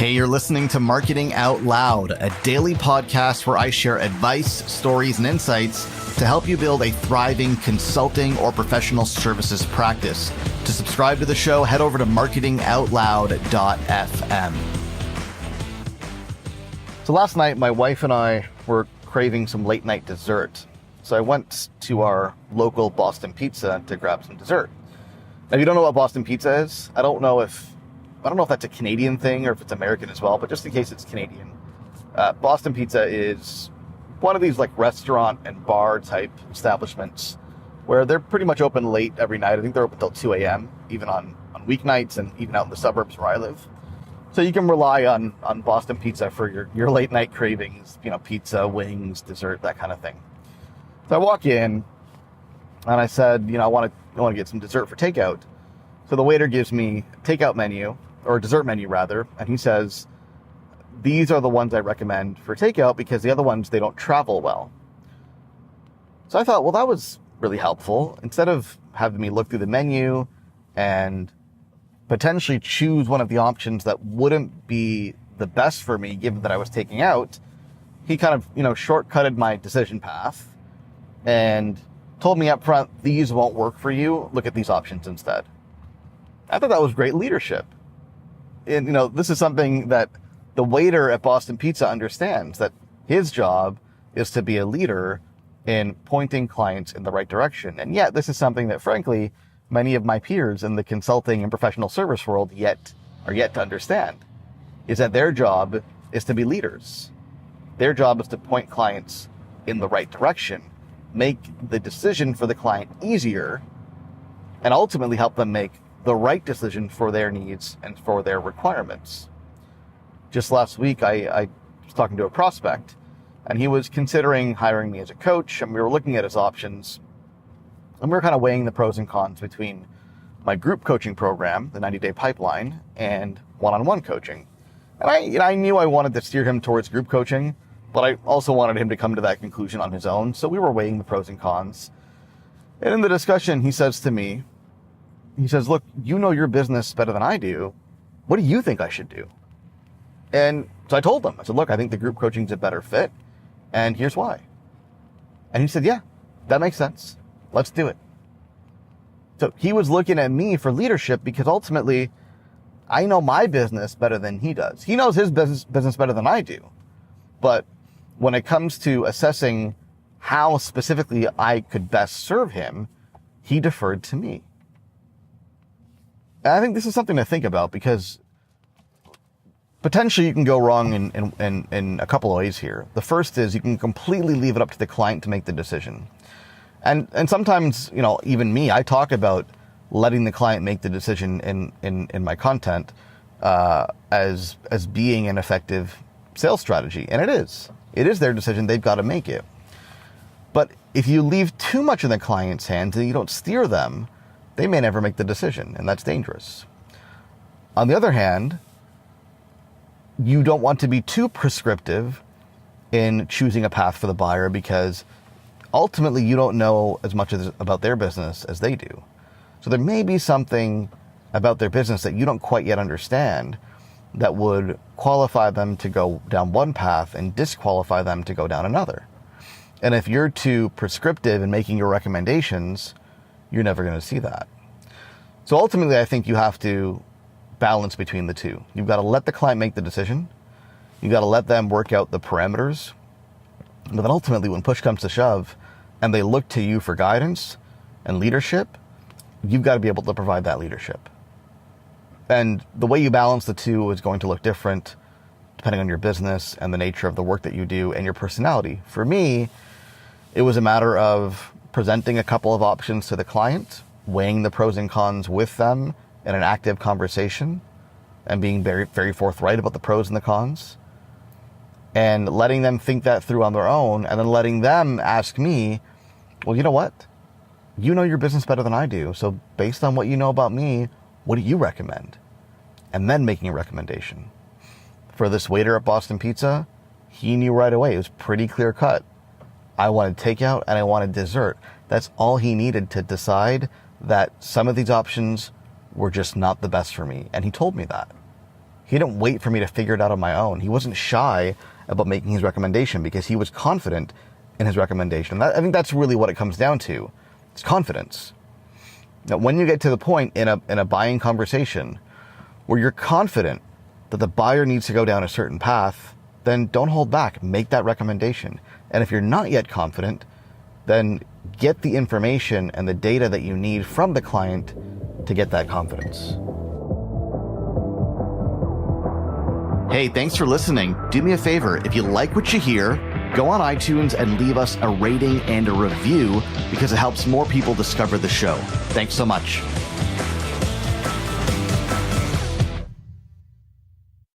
Hey, you're listening to Marketing Out Loud, a daily podcast where I share advice, stories, and insights to help you build a thriving consulting or professional services practice. To subscribe to the show, head over to marketingoutloud.fm. So last night, my wife and I were craving some late night dessert. So I went to our local Boston Pizza to grab some dessert. Now, if you don't know what Boston Pizza is, I don't know if that's a Canadian thing or if it's American as well, but just in case it's Canadian, Boston Pizza is one of these like restaurant and bar type establishments where they're pretty much open late every night. I think they're open till 2 a.m., even on weeknights and even out in the suburbs where I live. So you can rely on Boston Pizza for your late night cravings, pizza, wings, dessert, that kind of thing. So I walk in and I said, I want to get some dessert for takeout. So the waiter gives me a takeout menu, or dessert menu rather, and he says, these are the ones I recommend for takeout because the other ones, they don't travel well. So I thought, well, that was really helpful. Instead of having me look through the menu and potentially choose one of the options that wouldn't be the best for me given that I was taking out, he kind of, shortcutted my decision path and told me up front, these won't work for you. Look at these options instead. I thought that was great leadership. And, this is something that the waiter at Boston Pizza understands, that his job is to be a leader in pointing clients in the right direction. And yet this is something that, frankly, many of my peers in the consulting and professional service world are yet to understand, is that their job is to be leaders. Their job is to point clients in the right direction, make the decision for the client easier, and ultimately help them make the right decision for their needs and for their requirements. Just last week, I was talking to a prospect, and he was considering hiring me as a coach, and we were looking at his options, and we were kind of weighing the pros and cons between my group coaching program, the 90-day pipeline, and one-on-one coaching. And I knew I wanted to steer him towards group coaching, but I also wanted him to come to that conclusion on his own, so we were weighing the pros and cons. And in the discussion, he says to me, look, you know your business better than I do. What do you think I should do? And so I told him, I said, look, I think the group coaching's a better fit, and here's why. And he said, yeah, that makes sense. Let's do it. So he was looking at me for leadership because ultimately I know my business better than he does. He knows his business better than I do. But when it comes to assessing how specifically I could best serve him, he deferred to me. And I think this is something to think about because potentially you can go wrong in a couple of ways here. The first is you can completely leave it up to the client to make the decision. And sometimes, even me, I talk about letting the client make the decision in my content as being an effective sales strategy. And it is. It is their decision. They've got to make it. But if you leave too much in the client's hands and you don't steer them, they may never make the decision, and that's dangerous. On the other hand, you don't want to be too prescriptive in choosing a path for the buyer because ultimately you don't know as much about their business as they do. So there may be something about their business that you don't quite yet understand that would qualify them to go down one path and disqualify them to go down another. And if you're too prescriptive in making your recommendations, you're never going to see that. So ultimately, I think you have to balance between the two. You've got to let the client make the decision. You've got to let them work out the parameters. But then ultimately, when push comes to shove and they look to you for guidance and leadership, you've got to be able to provide that leadership. And the way you balance the two is going to look different depending on your business and the nature of the work that you do and your personality. For me, it was a matter of presenting a couple of options to the client, weighing the pros and cons with them in an active conversation, and being very, very forthright about the pros and the cons, and letting them think that through on their own, and then letting them ask me, well, you know what? You know your business better than I do, so based on what you know about me, what do you recommend? And then making a recommendation. For this waiter at Boston Pizza, he knew right away. It was pretty clear cut. I wanted takeout and I wanted dessert. That's all he needed to decide that some of these options were just not the best for me. And he told me that. He didn't wait for me to figure it out on my own. He wasn't shy about making his recommendation because he was confident in his recommendation. I think that's really what it comes down to. It's confidence. Now, when you get to the point in a buying conversation where you're confident that the buyer needs to go down a certain path, then don't hold back. Make that recommendation. And if you're not yet confident, then get the information and the data that you need from the client to get that confidence. Hey, thanks for listening. Do me a favor, if you like what you hear, go on iTunes and leave us a rating and a review because it helps more people discover the show. Thanks so much.